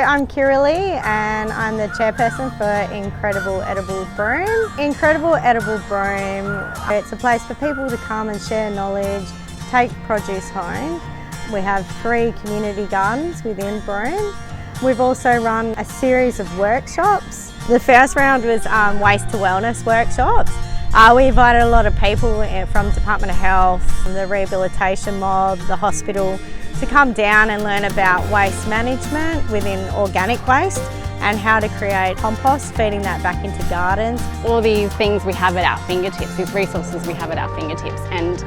I'm Kiralee and I'm the chairperson for Incredible Edible Broome. Incredible Edible Broome, it's a place for people to come and share knowledge, take produce home. We have 3 community gardens within Broome. We've also run a series of workshops. The first round was waste to wellness workshops. We invited a lot of people from Department of Health, the rehabilitation mob, the hospital, to come down and learn about waste management within organic waste and how to create compost, feeding that back into gardens. All these things we have at our fingertips, these resources we have at our fingertips, and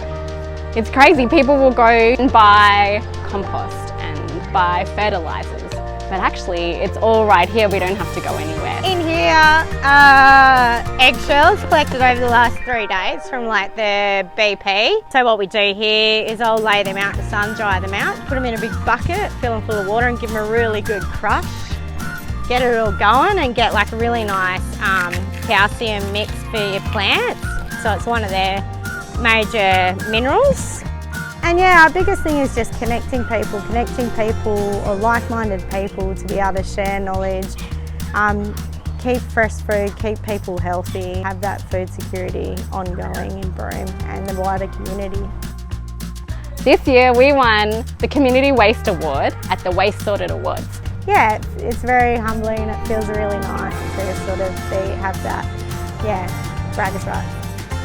it's crazy. People will go and buy compost and buy fertilisers, but actually it's all right here. We don't have to go anywhere. In here, eggshells collected over the last 3 days from like the BP. So what we do here is I'll lay them out in the sun, dry them out, put them in a big bucket, fill them full of water and give them a really good crush. Get it all going and get like a really nice calcium mix for your plants. So it's one of their major minerals. And yeah, our biggest thing is just connecting people or like-minded people to be able to share knowledge, keep fresh food, keep people healthy, have that food security ongoing in Broome and the wider community. This year we won the Community Waste Award at the WasteSorted Awards. Yeah, it's very humbling and it feels really nice to sort of have that, braggers rights.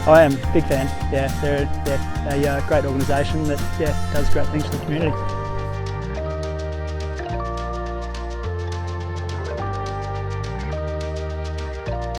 I am a big fan. Yeah, they're a great organisation that does great things for the community.